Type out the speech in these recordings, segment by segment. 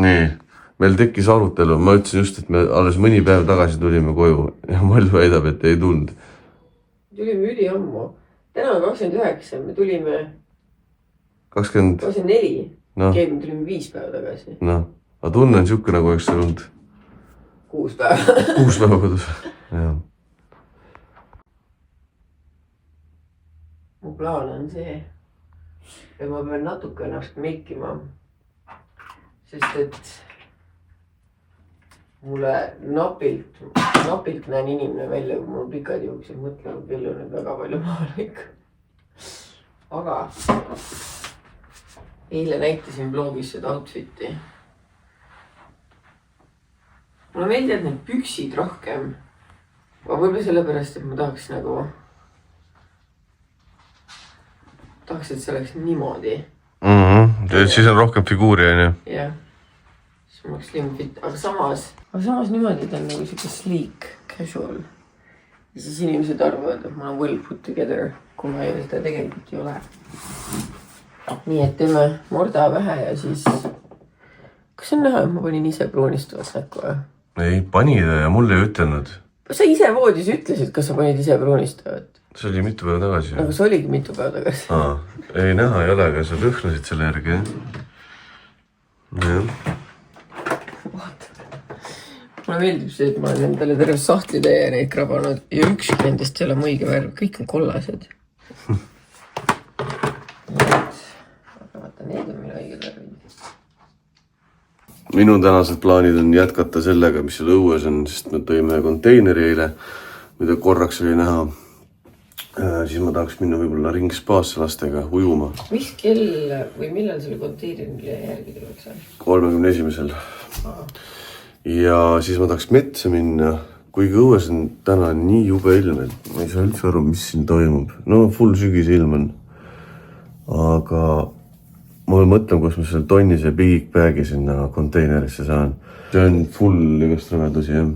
nii, meil tekkis arutelu, ma ütlesin just, et me alles mõni päev tagasi tulime koju ja Mall väidab, et ei tulnud. Tulime üli ammu. Täna on 29, me tulime 24. No. Keegi tulime 5 päeva tagasi. Noh, aga tunne on siuke nagu oleks olnud 6 päeva. 6 päeva kodus. Ja. Mu plaan on see, et ma pean natuke ennast meikima, sest et mulle napilt näen inimene välja, kui mul pikad juuksed, mõtlevad, küll on nüüd väga palju maalik. Aga eile näitasin blogis seda outfiti. Mulle meeldivad need püksid rohkem. Aga võib-olla sellepärast, et ma tahaks nagu... Tahaks, et see oleks niimoodi. Siis on rohkem figuuri, on ju? Jah. Siis ma oleks slim fit. Aga samas niimoodi, et on nagu siuke sleek, casual. Ja siis inimesed arvavad, et ma olen well put together, kui ma seda tegelikult ei ole. Nii, et teeme morda vähe ja siis... Kas on näha, et ma panin ise pruunistuvat näkku või? Ei, panid ja mulle ei ütelnud. Sa ise voodis ütlesid, kas sa panid ise pruunistuvat? See oli mitu päeva tagasi. Aga see oligi mitu päeva tagasi. Ei näha ei ole, aga sa lõhnasid selle järgi. Jah. Mulle meeldib see, et ma olen endale terve sahtli täie neid krabanud ja ükski nendest ei ole mu õige värv. Kõik on kollased. Aga vaata, need on minu õige värvid. Minu tänased plaanid on jätkata sellega, mis seal õues on, sest me tõime konteineri eile, mida korraks oli näha. Siis ma tahaks minna võib-olla ringspaasse lastega ujuma. Mis kell või millal selle konteinerile järgi tuleks? 31. Ja siis ma tahaks metsa minna, kuigi õues on täna nii jube ilm, et ma ei saa üldse aru, mis siin toimub. No full sügis ilm on. Aga ma mõtlen, kus ma selle tonnise big bag'i sinna konteinerisse saan. See on full igast rõvedusi, jah.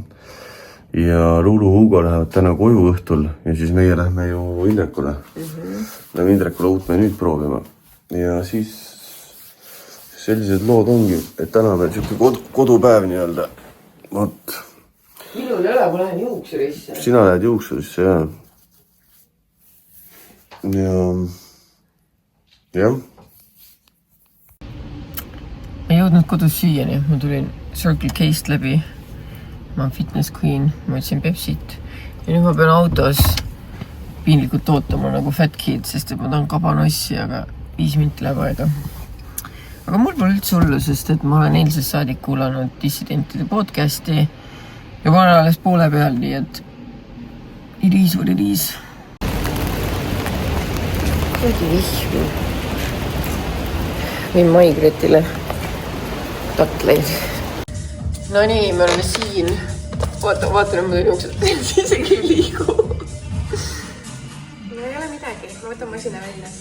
Ja Lulu Hugo lähevad täna koju õhtul ja siis meie lähme ju Indrekule. Lähme Indrekule uut menüüd proovima. Ja siis sellised lood ongi, et täna meil siuke kodupäev nii-öelda. Vot. Minul ei ole, ma lähen juuksurisse. Sina lähed juuksurisse, jah. Ja. Ma ei jõudnud kodus süüani, ma tulin Circle K'st läbi. Ma olen Fitness Queen, ma ütlesin Pepsit. Ja nüüd ma pean autos piinlikult ootama nagu fat kid, sest ma tahan kabanossi, aga 5 minti läheb aega. Aga mul pole üldse hullu, sest et ma olen eilsest saadik kuulanud Dissidentide podcasti ja ma olen alles poole peal, nii et it is what it is. Kõigi vihvi. Võin Maigretile tatleid. No nii, me oleme siin. Vaata, nüüd ma tõin siis isegi ei liigu. No ei ole midagi, ma võtan masina välja.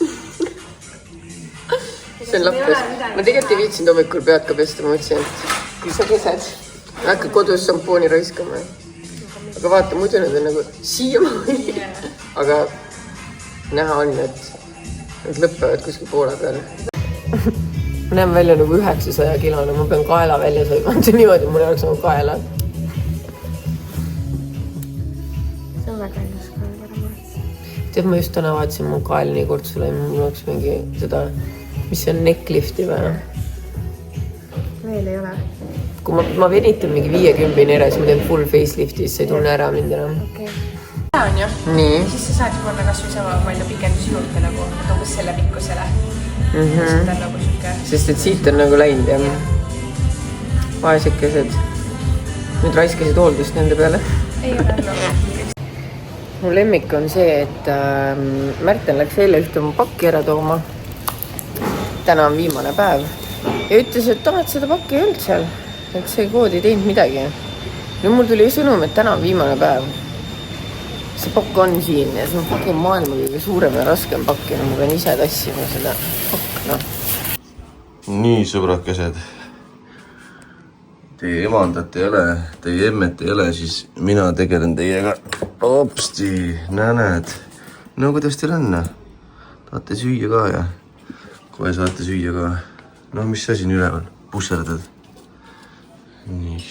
See on lappes. Ma tegelikult ei viitsinud hommikul pead ka pesta, ma mõtlesin, et kui sa pesed, hakka kodus šampooni raiskama. Aga vaata, muidu need on nagu siiamaani. Aga näha on, et nad lõppevad kuskil poole peal. Ma näen välja nagu 900 kilone, ma pean kaela välja sõimata niimoodi, mul ei oleks nagu kaela. See on väga ilus kaela. Tead, ma just täna vaatasin mu kael nii kord sulle, mul oleks mingi seda, mis see on necklifti või? Veel ei ole. Kui ma venitan mingi 50 ere, siis ma teen full facelifti, siis ei tunne ära mind enam. Okei. Seda on ju. Nii. Siis sa saad panna kas või sama palju pikendus juurde nagu, et umbes selle pikkusele. Seda on nagu siuke... Sest et siit on nagu läinud, jah. Vaesekesed. Nüüd raiskasid hooldust nende peale. Ei ole. Mu lemmik on see, et Märten läks eile ühte mu pakki ära tooma. Täna on viimane päev. Ja ütles, et seda pakki ei olnud seal. Et see kood ei teinud midagi. Nüüd mul tuli sõnum, et täna on viimane päev. See pakk on siin ja see on fucking maailma kõige suurem ja raskem pakk ja ma pean ise tassima seda pakk, Nii, sõbrakesed. Teie emandat ei ole, teie emmet ei ole, siis mina tegelen teiega. Opsti, näed. No kuidas teil on? Tahate süüa ka ja? Kohe saate süüa ka. No mis see siin üleval? Pusserdad? nii.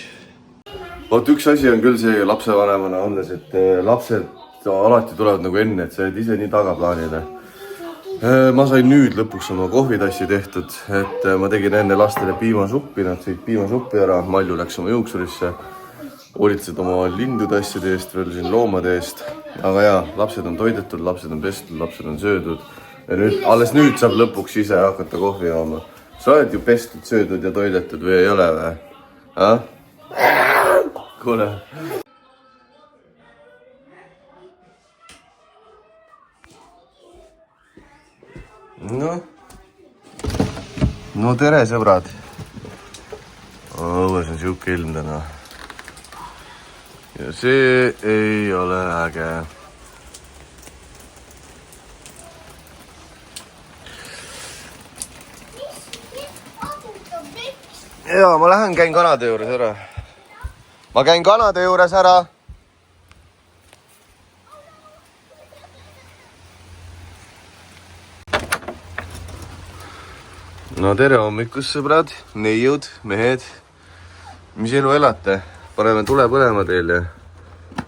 Oot, üks asi on küll see lapsevanemana olles, et lapsed alati tulevad nagu enne, et sa oled ise nii tagaplaanile. Ma sain nüüd lõpuks oma kohvitassi tehtud, et ma tegin enne lastele piimasuppi, nad sõid piimasuppi ära, Malju läks oma juuksurisse, hoolitsesid oma lindude asjade eest, veel siin loomade eest. Aga jaa, lapsed on toidetud, lapsed on pestud, lapsed on söödud ja nüüd, alles nüüd saab lõpuks ise hakata kohvi jooma. Sa oled ju pestud, söödud ja toidetud või ei ole või? Kuule. No tere sõbrad. Õues on siuke ilm täna. Ja see ei ole äge. Jaa, ma lähen käin kanade juures ära. Ma käin kanade juures ära. No tere hommikust, sõbrad, neiud, mehed. Mis elu elate? Paneme tule põlema teil ja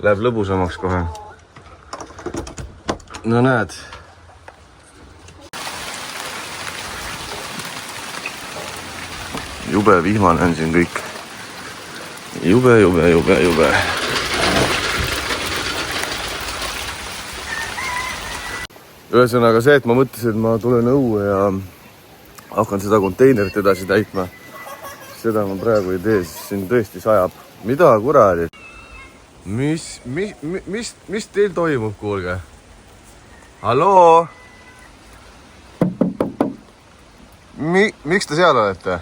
läheb lõbusamaks kohe. No näed. Jube vihmane on siin kõik. Jube. Ühesõnaga see, et ma mõtlesin, et ma tulen õue ja hakkan seda konteinerit edasi täitma. Seda ma praegu ei tee, sest siin tõesti sajab. Mida kuradi? Mis teil toimub, kuulge? Halloo? Miks te seal olete?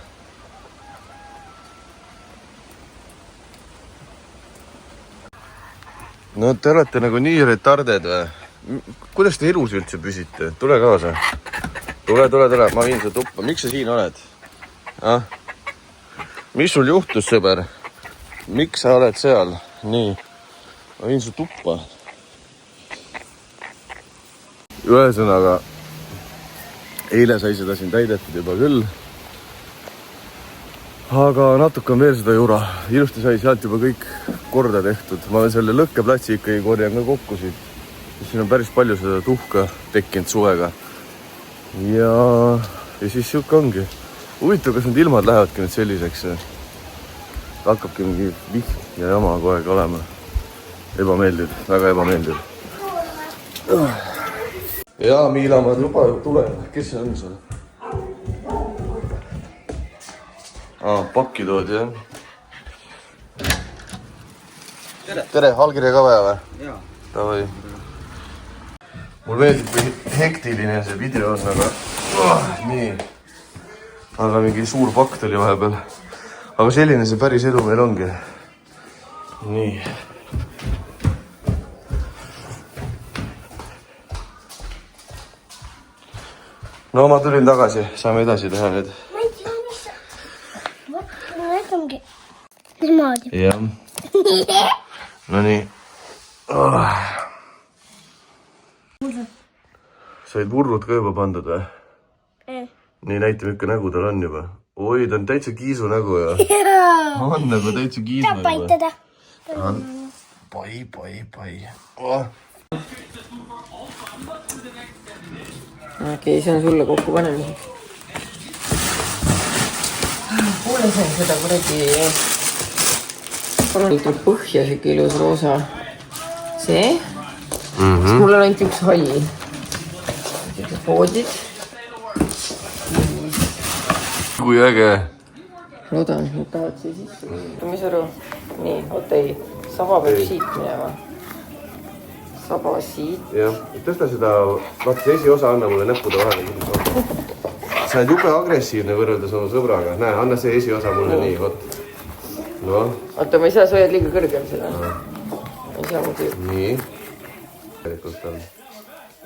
No te olete nagu nii retarded või? Kuidas te elus üldse püsite? Tule kaasa. Tule, ma viin su tuppa. Miks sa siin oled? Mis sul juhtus, sõber? Miks sa oled seal? Nii, ma viin su tuppa. Ühesõnaga, eile sai seda siin täidetud juba küll. Aga natuke on veel seda jura. Ilusti sai sealt juba kõik korda tehtud. Ma selle lõkkeplatsi ikkagi korjan ka kokku siit. Siin on päris palju seda tuhka tekkinud suvega. Ja siis siuke ongi. Huvitav, kas need ilmad lähevadki nüüd selliseks. Hakkabki mingi vihm ja jama kogu aeg olema. Ebameeldiv, väga ebameeldiv. Jaa, Miila, ma juba tulen. Kes see on seal? Pakki tood, jah? Tere, allkirja ka vaja või? Jaa. Tavai. Mul meeldib, kui hektiline see video on, aga nii. Aga mingi suur pakk tuli vahepeal. Aga selline see päris elu meil ongi. Nii. No ma tulin tagasi, saame edasi teha nüüd. Ma ei tea, mis ongi niimoodi. Jah. No nii. Said vurrud ka juba pandud või? Nii näitame ikka nägu tal on juba. Oi, ta on täitsa kiisu nägu ja. On nagu täitsa kiisu nägu. Paitada. Pai. Okei, see on sulle kokku panemiseks. Kuule sain seda kuradi parandatud põhja, siuke ilus roosa. See? Siis mul on ainult üks hall. Poodid. Kui äge. Loodan, nüüd tahad siia sisse. Mis aru? Nii, oot ei. Saba peab siit minema. Saba siit. Jah, tõsta seda, vaata see esiosa anna mulle näppude vahele. Sa oled jube agressiivne võrreldes oma sõbraga. Näe, anna see esiosa mulle nii, vot. No. Oota, ma ei saa, sa hoiad liiga kõrgel seda. Ei saa muidu. Nii. Tegelikult on.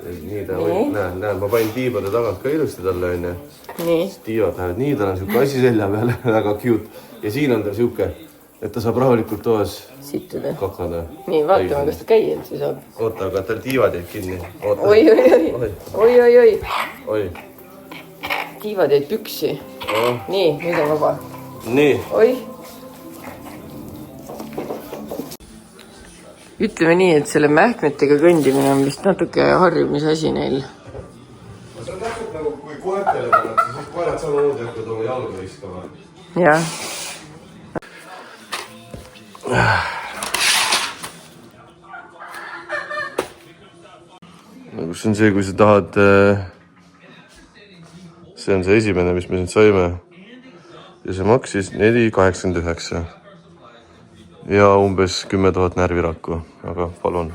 Nii ta või, näe, ma panin tiibade tagant ka ilusti talle, onju. Nii. Tiivad lähevad nii, tal on siuke asi selja peale, väga cute. Ja siin on ta siuke, et ta saab rahulikult toas Sittuda. kakada. Nii, vaatame, kas ta käia üldse saab. Oota, aga tal tiivad jäid kinni. Oi. Tiivad jäid püksi. Nii, nüüd on vaba. Nii. Oi. ütleme nii, et selle mähkmetega kõndimine on vist natuke harjumise asi neil. See on täpselt nagu, kui koertele paned, siis koerad samamoodi hakkavad oma jalga viskama. Jah. Kus on see, kui sa tahad... See on see esimene, mis me siin saime. Ja see maksis 4,89. Ja umbes 10 000 närvirakku. Aga palun.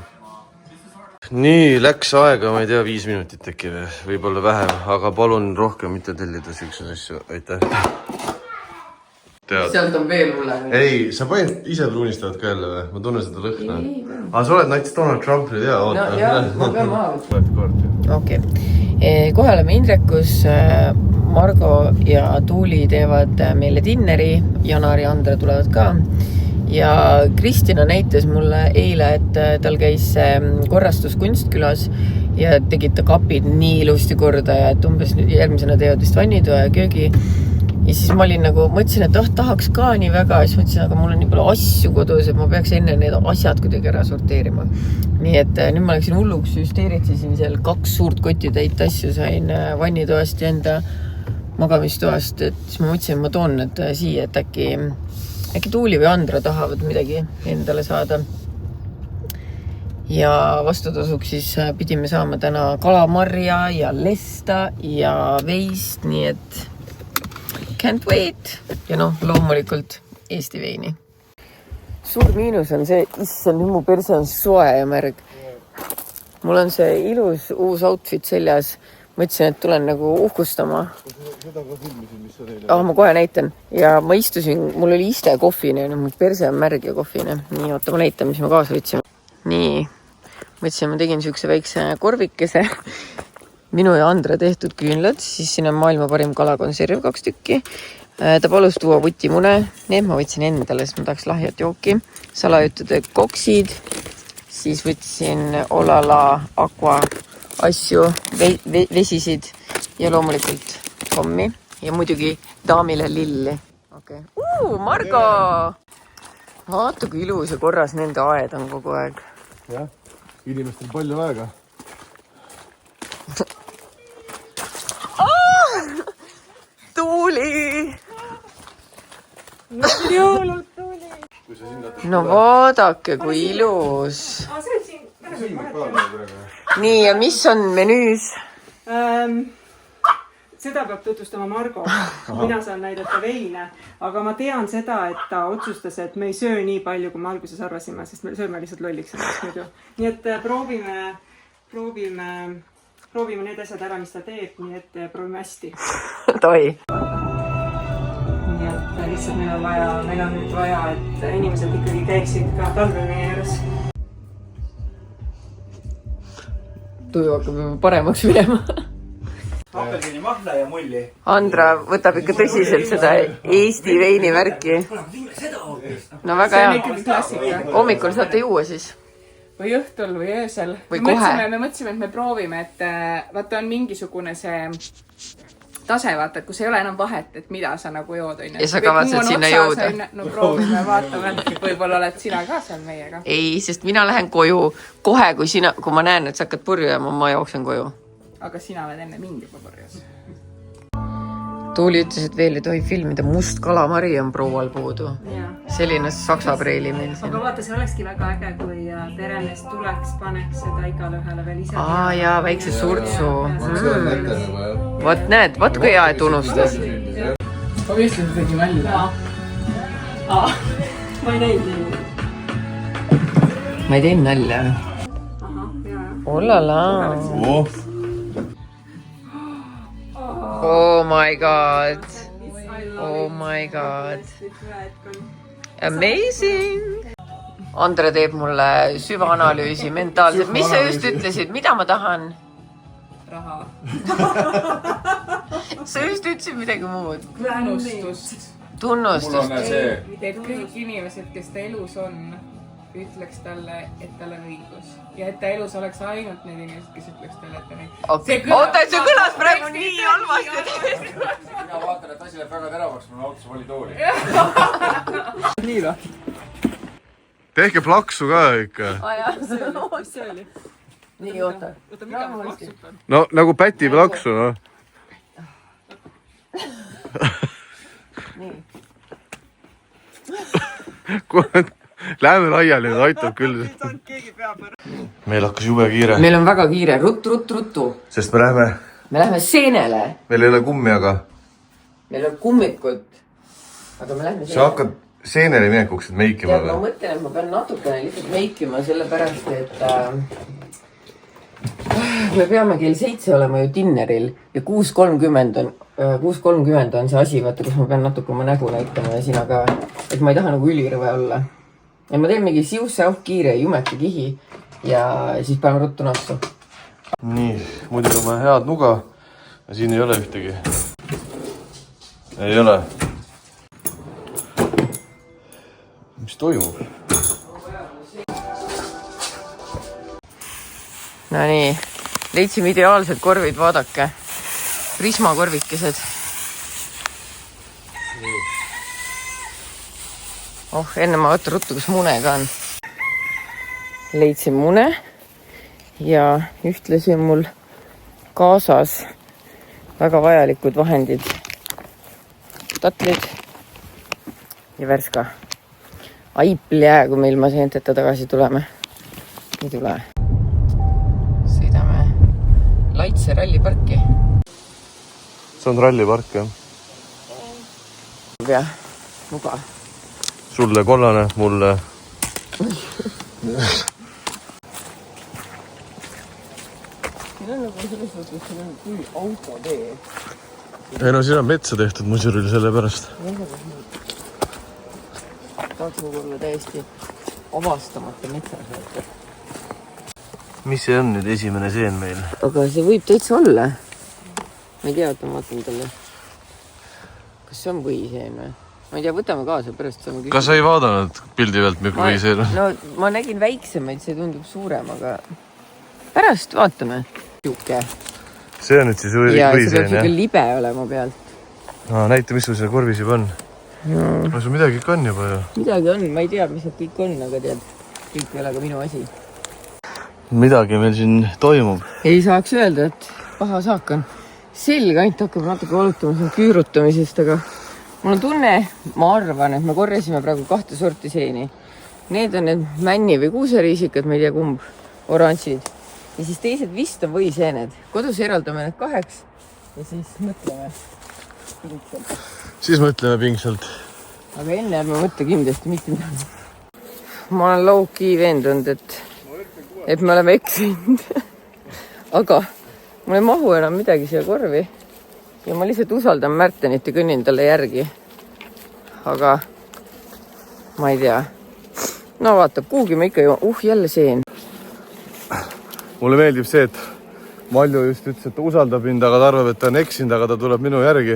Nii, läks aega, ma ei tea, 5 minutit äkki või. Võib-olla vähem. Aga palun rohkem mitte tellida siukseid asju. Aitäh. Tead. Sealt on veel mulle. Ei, sa panid ise pruunistavad ka jälle või? Ma tunnen seda lõhna. Aga sa oled näiteks Donald Trumpil, tea. No jah, ma pean maha võtma. Okei. Kohe oleme Indrekus. Margo ja Tuuli teevad meile dinneri. Janar ja Andre tulevad ka. Ja Kristina näitas mulle eile, et tal käis korrastus Kunstkülas ja tegid ta kapid nii ilusti korda ja et umbes järgmisena teevad vist vannitoa ja köögi. Ja siis ma olin nagu, mõtlesin, et tahaks ka nii väga, siis mõtlesin, aga mul on nii palju asju kodus, et ma peaks enne need asjad kuidagi ära sorteerima. Nii et nüüd ma läksin hulluks, hüsteeritsesin seal 2 suurt kotti täit asju, sain vannitoast ja enda magamistoast, et siis ma mõtlesin, et ma toon need siia, et äkki Tuuli või Andra tahavad midagi endale saada. Ja vastutasuks siis pidime saama täna kalamarja ja lesta ja veist, nii et can't wait. Ja loomulikult Eesti veini. Suur miinus on see, issand, nüüd mu perse on soe ja märg. Mul on see ilus uus outfit seljas. Mõtlesin, et tulen nagu uhkustama. Seda ka filmisin, mis sa teile. Ma kohe näitan. Ja ma istusin, mul oli iste kohvine, mu perse on märg ja kohvine. Nii, oota, ma näitan, mis ma kaasa võtsime. Nii, mõtlesin, ma tegin siukse väikse korvikese. Minu ja Andre tehtud küünlad, siis siin on maailma parim kalakonserv 2 tükki. Ta palus tuua vutimune. Need ma võtsin endale, sest ma tahaks lahjat jooki. Salajutude koksid. Siis võtsin Olala Aqua asju, vesisid ja loomulikult kommi ja muidugi daamile lilli. Okay. Margo! Vaata, kui ilus ja korras nende aed on kogu aeg. Jah, inimestel palju aega. Tuuli! No vaadake, kui ilus. Nii, ja mis on menüüs? Seda peab tutvustama Margo. Mina saan näidata veine, aga ma tean seda, et ta otsustas, et me ei söö nii palju, kui me alguses arvasime, sest me sööme lihtsalt lolliks muidu. Nii et proovime need asjad ära, mis ta teeb, nii et proovime hästi. Toi. Nii et lihtsalt meil on nüüd vaja, et inimesed ikkagi käiksid ka talvel meie juures. Tuju hakkab juba paremaks minema. Apelsini mahla ja mulli. Andra võtab ikka tõsiselt seda Eesti veinivärki. No väga hea. Hommikul saate juua siis? Või õhtul või öösel. Või kohe? Me mõtlesime, et me proovime, et vaata on mingisugune see tase, vaata, kus ei ole enam vahet, et mida sa nagu jood. Ja sa kavatsed sinna jõuda. No proovime, vaatame. Võib-olla oled sina ka seal meiega. Ei, sest mina lähen koju kohe, kui ma näen, et sa hakkad purju ja ma jooksen koju. Aga sina oled enne mind juba purjus. Tuuli ütles, et veel ei tohi filmida. Must kalamari on proual puudu. Selline saksa preili meil siin. Aga vaata, see olekski väga äge, kui peremees tuleks, paneks seda igale ühele veel ise. Jaa, väikse surtsu. Vaat näed, vaat kui hea, et unustas. Ma vistlen tegi välja. Ma ei teinud nii. Ma ei teinud nalja. Olala. Oh my god. Oh my god. Amazing. Andre teeb mulle süvaanalüüsi mentaalselt. Mis sa just ütlesid? Mida ma tahan? Raha. Sa just ütlesid midagi muud. Tunnustust. Tunnustust. Et kõik inimesed, kes ta elus on, ütleks talle, et tal on õigus. Ja et ta elus oleks ainult need inimesed, kes ütleks talle, et ta on õigus. Oota, see kõlas praegu nii halvasti. Mina vaatan, et asi läheb väga teravaks, mul autos oli tooli. Nii või? tehke plaksu ka ikka. mis see oli? nii, oota. oota, mida ma plaksutan? No nagu päti plaksu, noh. nii. Läheme laiali, nüüd aitab küll. Meil hakkas jube kiire. meil on väga kiire, ruttu. Sest me lähme seenele. meil ei ole kummi, aga meil on kummikut. aga me lähme sa hakkad seenele minekuks, et meikima tead, ma või? mõtlen, et ma pean natukene lihtsalt meikima, sellepärast, et me peame kell 7 olema ju dinneril ja 6.30 on see asi, vaata, kus ma pean natuke oma nägu näitama ja sina ka, et ma ei taha nagu ülirõve olla. ja ma teen mingi siusse kiire jumeke kihi ja siis paneme ruttu nassu. Nii, muidugi on vaja head nuga ja siin ei ole ühtegi. Ei ole. Mis toimub? No nii, leidsime ideaalsed korvid, vaadake. Prisma korvikesed. Enne ma vaatan ruttu, kus mune ka on. Leidsin mune ja ühtlasi on mul kaasas väga vajalikud vahendid. Tatlid ja värska. Aiplää, kui me ilma seenteta tagasi tuleme. Ei tule. Sõidame Laitse ralliparki. See on rallipark, jah? Ja, muga. Sulle kollane, mulle... Siin on nagu selles mõttes, siin on küll autotee. Ei no, siin on metsa tehtud muisuril selle pärast. Tahaks nagu olla täiesti avastamata metsas. Mis see on nüüd esimene seen meil? Aga see võib täitsa olla. Ma ei tea, et ma vaatan talle. Kas see on võiseen või? Ma ei tea, võtame kaasa pärast. Kas sa ei vaadanud pildi pealt, milline võiseen on? No, ma nägin väiksemaid, see tundub suurem, aga pärast vaatame. Juke. See on nüüd siis võiseen, ja jah? see peab siuke libe olema pealt. Näita, mis sul selle korvis juba on. No sul midagi ikka on juba ju. Midagi on, ma ei tea, mis need kõik on, aga tead, kõik ei ole ka minu asi. Midagi meil siin toimub. Ei saaks öelda, et paha saak on. Selg ainult hakkab natuke valutama siin küürutamisest, aga mul on tunne, ma arvan, et me korjasime praegu 2 sorti seeni. Need on need männi- või kuuseriisikad, ma ei tea kumb, oranžid. Ja siis teised vist on võiseened. Kodus eraldame need 2 ja siis mõtleme pingsalt. Siis mõtleme pingsalt. Aga enne ärme mõtle kindlasti mitte midagi. Ma olen low-key veendunud, et me oleme eksinud. Aga mul ei mahu enam midagi siia korvi. Ja ma lihtsalt usaldan Märtenit ja kõnnin talle järgi. Aga ma ei tea. No vaata, kuhugi me ikka ju... jälle seen. Mulle meeldib see, et Malju just ütles, et ta usaldab mind, aga ta arvab, et ta on eksinud, aga ta tuleb minu järgi.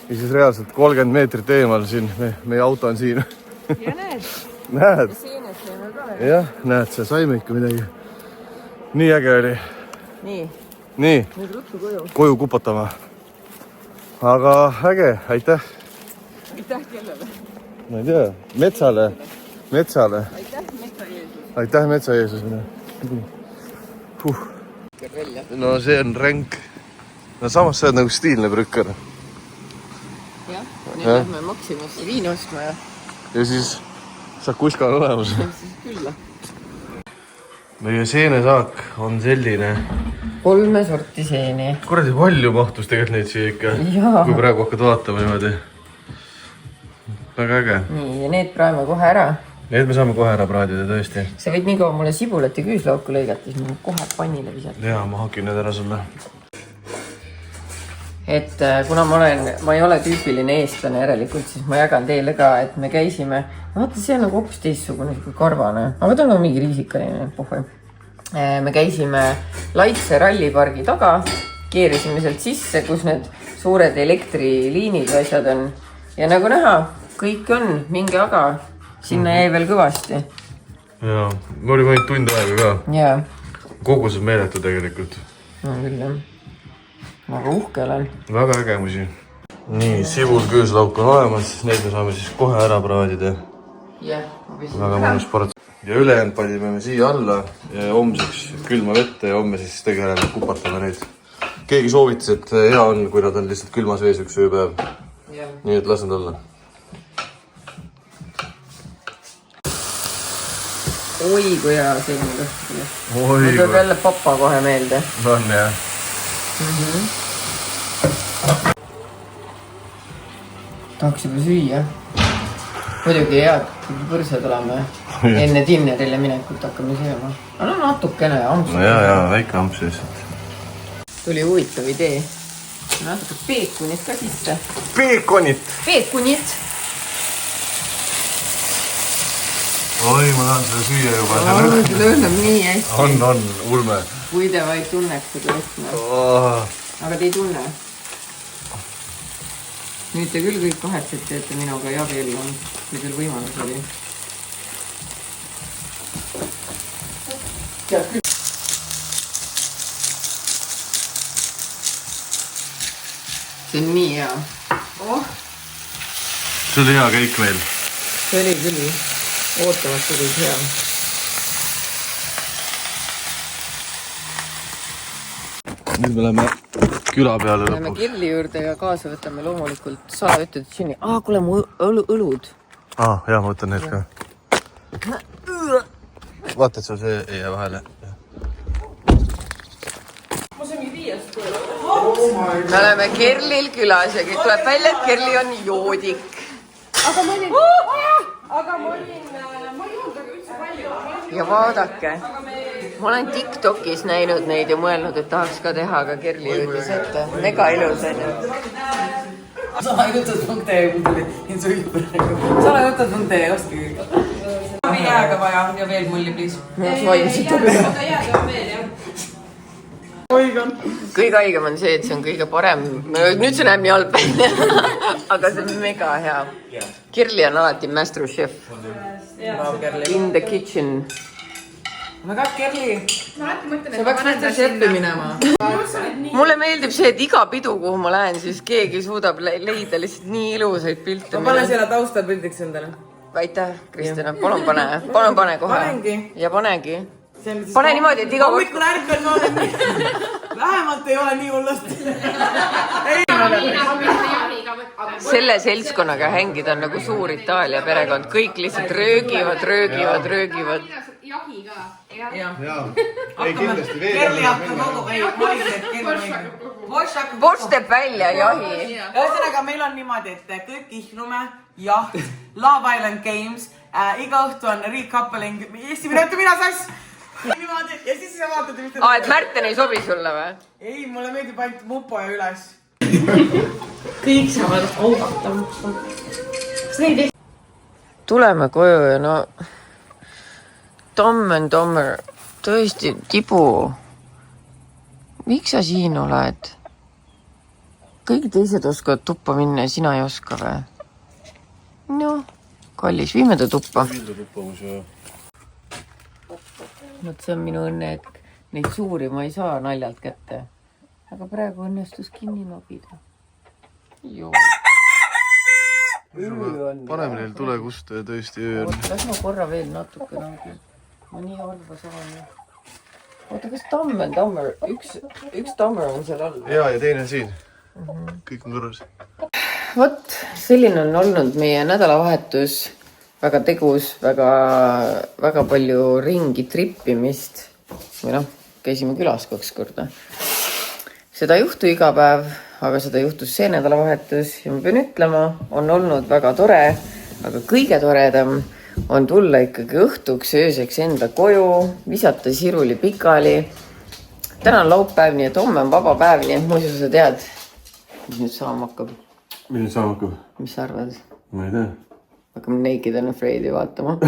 Ja siis reaalselt 30 meetrit eemal siin. Meie auto on siin. Ja näed. Näed? Seened saime ka. Jah, näed, see saime ikka midagi. Nii äge oli. Nii. Nii. Nüüd ruttu koju. Koju kupatama. Aga äge, aitäh. Aitäh kellele? Ma ei tea, metsale. Metsale. Aitäh Metsa Jeesus. Aitäh Metsa Jeesusele. No see on ränk. No samas sa oled nagu stiilne brükker. Jah, nüüd lähme Maximasse viini ostma ja Ja siis sakuska on olemas. siis külla. Meie seenesaak on selline. 3 sorti seeni. Kuradi palju mahtus tegelikult neid siia ikka. Jaa. Kui praegu hakkad vaatama niimoodi. Väga äge. Nii, ja need praeme kohe ära. Need me saame kohe ära praadida tõesti. Sa võid nii kaua mulle sibulat ja küüslauku lõigata, siis ma kohe pannile visata. Jaa, ma hakin need ära sulle. Et kuna ma ei ole tüüpiline eestlane järelikult, siis ma jagan teile ka, et me käisime, vaata see on nagu hoopis teistsugune, kui karvane, aga ta on nagu mingi riisikaline, pohvai. Me käisime Laitse rallipargi taga, keerisime sealt sisse, kus need suured elektriliinid ja asjad on. Ja nagu näha, kõik on, mingi aga sinna jäi veel kõvasti. Jaa, me olime ainult tund aega ka. Jaa. Kogus on meeletu tegelikult. No küll jah. Aga uhke olen. Väga ägemusi. Nii, sibul küüslauk on olemas, neid me saame siis kohe ära praadida. Jah, ma visin Väga mõnus part. ja ülejäänud panime me siia alla ja homseks külma vette ja homme siis tegeleme, kupatame neid. Keegi soovitas, et hea on, kui nad on lihtsalt külmas vees üks ööpäev. Nii et las nad olla. Oi, kui hea selline kõhtu. Mul tuleb jälle papa kohe meelde. On jah. Tahaks juba süüa. Muidugi head põrsad oleme. Enne dinnerile minekut hakkame sööma. Aga no natukene amps. No jaa, väike amps lihtsalt. Tuli huvitav idee. Natuke peekunit ka sisse. Peekonit! Peekunit! Oi, ma tahan seda süüa juba. See lõhnab nii hästi. On, ulme. Kui te vaid tunneks seda lõhna. Aga te ei tunne. Nüüd te küll kõik kahetsete, et te minuga ei abiellunud, kui teil võimalus oli. See on nii hea. See oli hea käik meil. See oli küll ootamatu kui hea. Nüüd me läheme küla peale Läheme lõpuks. Kirli juurde ja kaasa võtame loomulikult 101 džinni. Kuule, mu õlud. Jah, ma võtan need ka. Vaata, et sul see ei jää vahele. Me oleme Kirlil külas ja kõik tuleb välja, et Kirli on joodik. aga ma olin üldse palju. Ja vaadake, ma olen TikTokis näinud neid ja mõelnud, et tahaks ka teha, aga Kirli jõudis ette. Mega ilus on ju. Salajutad.ee Salajutad.ee ostke kõik. Jääga vaja ja veel mulli, please. Kõige haigem on see, et see on kõige parem. Nüüd see näeb nii halb välja, aga see on mega hea. Kirli on alati master chef. In the kitchen. Ma ka Kerli. Ma alati mõtlen, Sa peaks master chefi minema. Mulle meeldib see, et iga pidu, kuhu ma lähen, siis keegi suudab leida lihtsalt nii ilusaid pilte. Ma panen selle taustal pildiks endale. Aitäh, Kristina. Palun pane kohe. Panengi. Ja panegi. Pane niimoodi, et iga hommikul ärkvel ma olen nii. Vähemalt ei ole nii hullust. Selle seltskonnaga hängida on nagu suur Itaalia perekond. Kõik lihtsalt röögivad. Jahi ka. Ei, kindlasti veel. Kerli hakkab kogu aeg. Boss teeb välja jahi. Ühesõnaga, meil on niimoodi, et kõik ihnume, jaht, Love Island Games, iga õhtu on recoupling, mina sass. Niimoodi, ja siis sa vaatad, mis Et Märten ei sobi sulle või? Ei, mulle meeldib ainult mupo ja üles. Kõik saavad augata. Tuleme koju ja no... Tommer, tõesti, Tibu. Miks sa siin oled? Kõik teised oskavad tuppa minna ja sina ei oska või? No, kallis, viime ta tuppa. Vot see on minu õnnehetk. Neid suuri ma ei saa naljalt kätte. Aga praegu õnnestus kinni nobida. Joo. Paneme neil tule kusta ja tõesti öö on. Las ma korra veel natuke naudin. Ma nii halba saan. Oota, kas Tammer? Üks Tammer on seal all. Ja teine siin. Kõik on kõrvas. Vot, selline on olnud meie nädalavahetus. Väga tegus, väga palju ringi trippimist. Või noh, käisime külas 2 korda. Seda ei juhtu iga päev, aga seda juhtus see nädalavahetus. Ja ma pean ütlema, on olnud väga tore, aga kõige toredam on tulla ikkagi õhtuks, ööseks enda koju, visata Siruli pikali. Täna on laupäev, nii et homme on vaba päev, nii et muuseas sa tead, mis nüüd saama hakkab. Mis nüüd saama hakkab? Mis sa arvad? Ma ei tea. Hakkame Naked and Afraid'i vaatama.